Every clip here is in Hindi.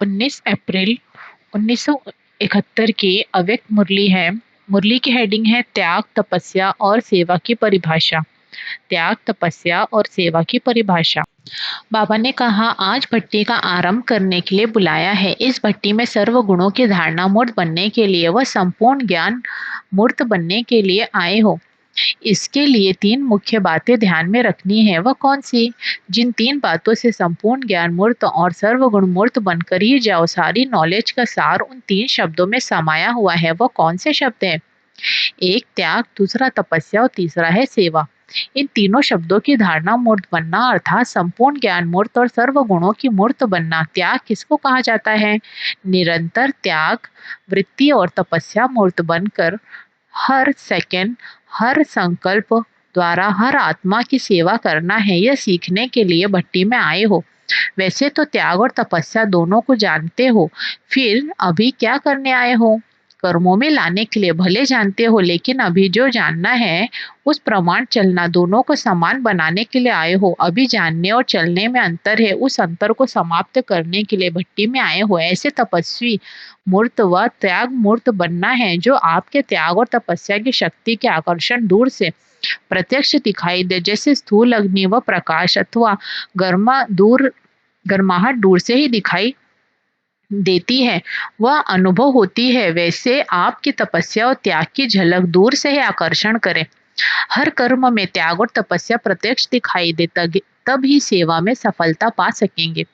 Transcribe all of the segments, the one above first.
19 अप्रैल 1971 की अव्यक्त मुरली है। मुरली की हेडिंग है त्याग, तपस्या और सेवा की परिभाषा। त्याग, तपस्या और सेवा की परिभाषा। बाबा ने कहा, आज भट्टी का आरंभ करने के लिए बुलाया है। इस भट्टी में सर्व गुणों की धारणा मूर्त बनने के लिए व संपूर्ण ज्ञान मूर्त बनने के लिए आए हो। इसके लिए 3 मुख्य बातें ध्यान में रखनी है। वह कौन सी? जिन 3 बातों से संपूर्ण ज्ञान मूर्त और सर्वगुण मूर्त बनकर ही जाओ, सारी नॉलेज का सार उन 3 शब्दों में समाया हुआ है। वह कौन से शब्द हैं? एक त्याग, दूसरा तपस्या और तीसरा है सेवा। इन तीनों शब्दों की धारणा मूर्त बनना अर्थात संपूर्ण ज्ञान मूर्त और सर्व गुणों की मूर्त बनना। त्याग किसको कहा जाता है? निरंतर त्याग वृत्ति और तपस्या मूर्त बनकर हर सेकंड, हर संकल्प द्वारा हर आत्मा की सेवा करना है। यह सीखने के लिए भट्टी में आए हो। वैसे तो त्याग और तपस्या दोनों को जानते हो, फिर अभी क्या करने आए हो? कर्मों में लाने के लिए भले जानते हो, लेकिन अभी जो जानना है उस प्रमाण चलना, दोनों को समान बनाने के लिए आए हो। अभी जानने और चलने में अंतर है, उस अंतर को समाप्त करने के लिए भट्टी में आए हो। ऐसे तपस्वी मूर्त व त्याग मूर्त बनना है, जो आपके त्याग और तपस्या की शक्ति के आकर्षण दूर से प्रत्यक्ष दिखाई दे, जैसे स्थूल अग्नि व प्रकाश अथवा गर्माहट दूर से ही दिखाई देती है, वह अनुभव होती है। वैसे आपकी तपस्या और त्याग की झलक दूर से ही आकर्षण करें। हर कर्म में त्याग और तपस्या प्रत्यक्ष दिखाई दे, तब ही सेवा में सफलता पा सकेंगे।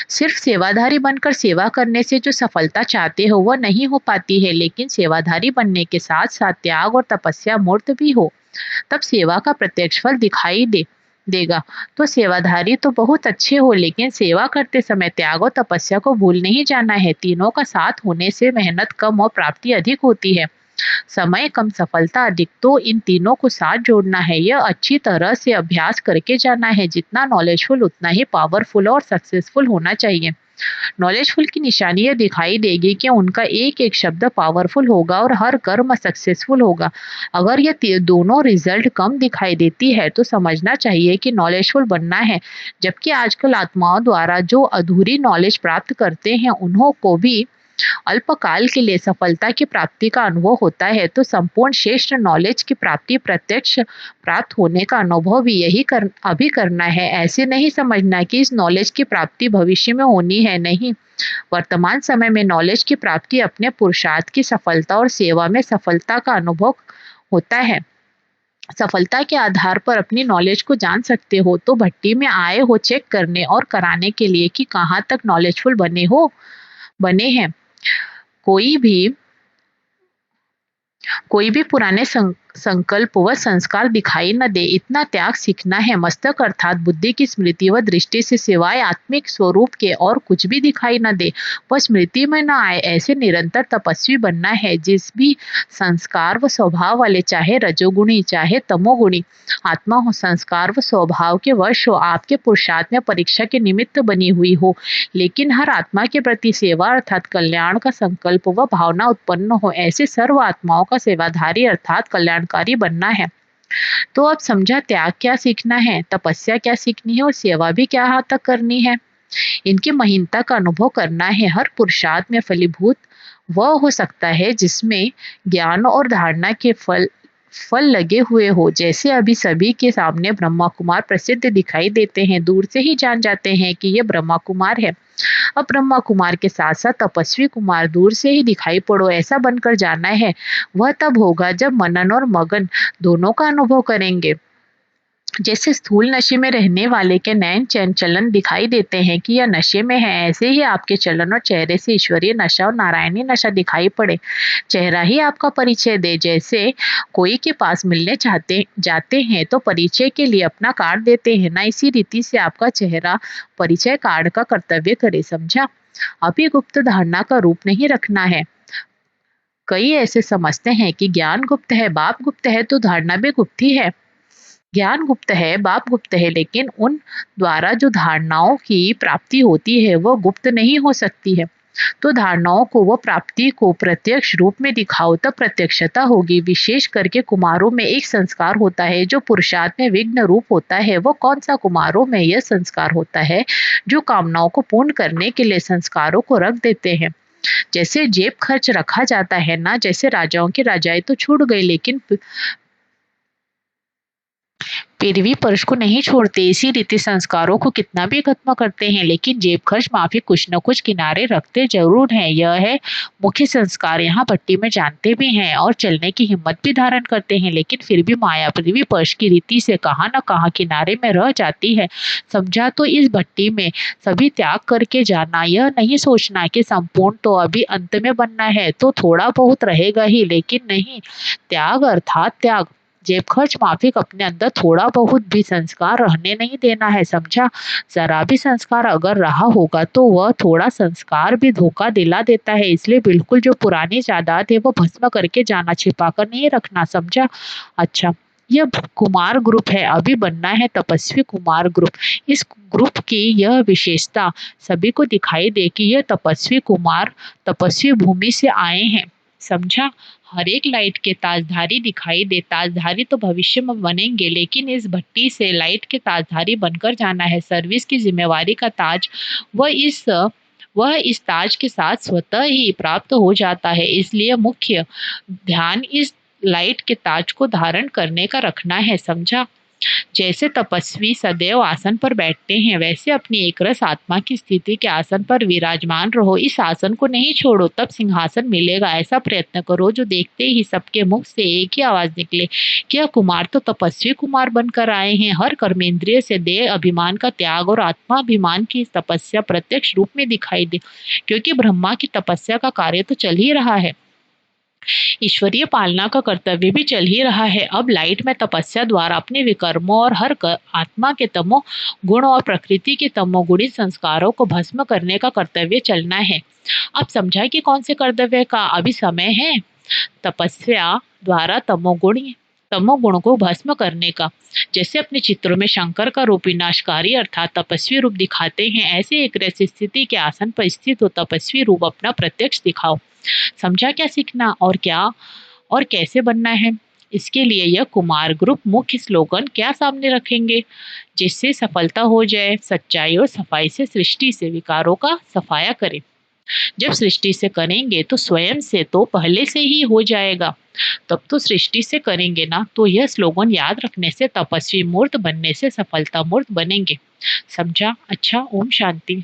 सिर्फ सेवाधारी बनकर सेवा करने से जो सफलता चाहते हो वह नहीं हो पाती है, लेकिन सेवाधारी बनने के साथ साथ त्याग और तपस्या मूर्त भी हो, तब सेवा का प्रत्यक्ष फल दिखाई देगा। तो सेवाधारी तो बहुत अच्छे हो, लेकिन सेवा करते समय त्याग और तपस्या को भूल नहीं जाना है। तीनों का साथ होने से मेहनत कम और प्राप्ति अधिक होती है। समय कम, सफलता अधिक। तो इन तीनों को साथ जोड़ना है। यह अच्छी तरह से अभ्यास करके जाना है। जितना नॉलेजफुल उतना ही पावरफुल और सक्सेसफुल होना चाहिए। नॉलेजफुल की निशानी ये दिखाई देगी कि उनका एक एक शब्द पावरफुल होगा और हर कर्म सक्सेसफुल होगा। अगर ये दोनों रिजल्ट कम दिखाई देती है तो समझना चाहिए कि नॉलेजफुल बनना है। जबकि आजकल आत्माओं द्वारा जो अधूरी नॉलेज प्राप्त करते हैं उन्हों को भी अल्पकाल के लिए सफलता की प्राप्ति का अनुभव होता है, तो संपूर्ण श्रेष्ठ नॉलेज की प्राप्ति प्रत्यक्ष प्राप्त होने का अनुभव भी अभी करना है। ऐसे नहीं समझना कि इस नॉलेज की प्राप्ति भविष्य में होनी है। नहीं, वर्तमान समय में नॉलेज की प्राप्ति अपने पुरुषार्थ की सफलता और सेवा में सफलता का अनुभव होता है। सफलता के आधार पर अपनी नॉलेज को जान सकते हो। तो भट्टी में आए हो चेक करने और कराने के लिए कि कहाँ तक नॉलेजफुल बने हैं। कोई भी कोई भी पुराने संकल्प व संस्कार दिखाई न दे, इतना त्याग सीखना है। मस्तक अर्थात बुद्धि की स्मृति व दृष्टि से सिवाय आत्मिक स्वरूप के और कुछ भी दिखाई न दे, वह स्मृति में न आए, ऐसे निरंतर तपस्वी बनना है। जिस भी संस्कार व स्वभाव वाले, चाहे रजोगुणी चाहे तमोगुणी आत्मा हो, संस्कार व स्वभाव के वश हो, आपके पुरुषार्थ में परीक्षा के निमित्त बनी हुई हो, लेकिन हर आत्मा के प्रति सेवा अर्थात कल्याण का संकल्प व भावना उत्पन्न हो, ऐसे सर्व आत्माओं का सेवाधारी अर्थात कल्याणकारी बनना है। तो अब समझा त्याग क्या सीखना है, तपस्या क्या सीखनी है और सेवा भी क्या हद तक करनी है। इनकी महीनता का अनुभव करना है। हर पुरुषार्थ में फलीभूत वह हो सकता है जिसमें ज्ञान और धारणा के फल लगे हुए हो। जैसे अभी सभी के सामने ब्रह्मा कुमार प्रसिद्ध दिखाई देते हैं, दूर से ही जान जाते हैं कि ये ब्रह्मा कुमार है। अब ब्रह्मा कुमार के साथ साथ तपस्वी कुमार दूर से ही दिखाई पड़ो, ऐसा बनकर जाना है। वह तब होगा जब मनन और मगन दोनों का अनुभव करेंगे। जैसे स्थूल नशे में रहने वाले के नैन चैन चलन दिखाई देते हैं कि यह नशे में है, ऐसे ही आपके चलन और चेहरे से ईश्वरीय नशा और नारायणी नशा दिखाई पड़े। चेहरा ही आपका परिचय दे। जैसे कोई के पास मिलने जाते हैं तो परिचय के लिए अपना कार्ड देते हैं ना, इसी रीति से आपका चेहरा परिचय कार्ड का कर्तव्य करे। समझा? अभी गुप्त धारणा का रूप नहीं रखना है। कई ऐसे समझते हैं कि ज्ञान गुप्त है, बाप गुप्त है, तो धारणा भी गुप्त ही है। ज्ञान गुप्त है, बाप गुप्त है, लेकिन उन द्वारा जो धारणाओं की प्राप्ति होती है वह गुप्त नहीं हो सकती है। तो धारणाओं को व प्राप्ति को प्रत्यक्ष रूप में दिखाओ, तब प्रत्यक्षता होगी। विशेष करके कुमारों में एक संस्कार होता है जो पुरुषार्थ में विघ्न रूप होता है। वो कौन सा? कुमारों में यह संस्कार होता है जो कामनाओं को पूर्ण करने के लिए संस्कारों को रख देते हैं। जैसे जेब खर्च रखा जाता है ना, जैसे राजाओं की राजाएं तो छूट गई, लेकिन पृथ्वी पर उसको नहीं छोड़ते। इसी रीति संस्कारों को कितना भी खत्म करते हैं, लेकिन जेब खर्च माफी कुछ न कुछ किनारे रखते जरूर हैं। यह है मुख्य संस्कार। यहाँ भट्टी में जानते भी हैं और चलने की हिम्मत भी धारण करते हैं, लेकिन फिर भी माया पृथ्वी पर्श की रीति से कहाँ न कहाँ किनारे में रह जाती है। समझा? तो इस भट्टी में सभी त्याग करके जाना, यह नहीं सोचना कि संपूर्ण तो अभी अंत में बनना है, तो थोड़ा बहुत रहेगा ही, लेकिन नहीं। त्याग अर्थात त्याग, जेब खर्च माफिक अपने अंदर थोड़ा बहुत भी संस्कार रहने नहीं देना है। समझा? जरा भी संस्कार अगर रहा होगा तो वह थोड़ा संस्कार भी धोखा दिला देता है। इसलिए बिल्कुल जो पुरानी जायदाद है वो भस्म करके जाना, छिपा कर नहीं रखना। समझा? अच्छा, यह कुमार ग्रुप है, अभी बनना है तपस्वी कुमार ग्रुप। इस ग्रुप की यह विशेषता सभी को दिखाई दे कि यह तपस्वी कुमार तपस्वी भूमि से आए हैं। समझा? हर एक लाइट के ताजधारी दिखाई दे। ताजधारी तो भविष्य में बनेंगे, लेकिन इस भट्टी से लाइट के ताजधारी बनकर जाना है। सर्विस की जिम्मेवारी का ताज वह इस ताज के साथ स्वतः ही प्राप्त हो जाता है। इसलिए मुख्य ध्यान इस लाइट के ताज को धारण करने का रखना है। समझा? जैसे तपस्वी सदैव आसन पर बैठते हैं, वैसे अपनी एकरस आत्मा की स्थिति के आसन पर विराजमान रहो। इस आसन को नहीं छोड़ो, तब सिंहासन मिलेगा। ऐसा प्रयत्न करो जो देखते ही सबके मुख से एक ही आवाज निकले कि यह कुमार तो तपस्वी कुमार बनकर आए हैं। हर कर्मेंद्रिय से देह अभिमान का त्याग और आत्माभिमान की तपस्या प्रत्यक्ष रूप में दिखाई दे, क्योंकि ब्रह्मा की तपस्या का कार्य तो चल ही रहा है, ईश्वरीय पालना का कर्तव्य भी चल ही रहा है। अब लाइट में तपस्या द्वारा अपने विकर्मों और आत्मा के तमो गुण और प्रकृति के तमोगुणी संस्कारों को भस्म करने का कर्तव्य चलना है। अब समझा कि कौन से कर्तव्य का अभी समय है? तपस्या द्वारा तमोगुण को भस्म करने का। जैसे अपने चित्रों में शंकर का रूप विनाशकारी अर्थात तपस्वी रूप दिखाते हैं, ऐसे एक रस स्थिति के आसन पर स्थित हो तपस्वी रूप अपना प्रत्यक्ष दिखाओ। समझा क्या सीखना और क्या और कैसे बनना है? इसके लिए यह कुमार ग्रुप मुख्य स्लोगन क्या सामने रखेंगे जिससे सफलता हो जाए? सच्चाई और सफाई से सृष्टि से विकारों का सफाया करें। जब सृष्टि से करेंगे तो स्वयं से तो पहले से ही हो जाएगा। तब तो सृष्टि से करेंगे ना, तो यह स्लोगन याद रखने से तपस्वी मूर्त बनने से सफलता मूर्त बनेंगे। समझा? अच्छा, ओम शांति।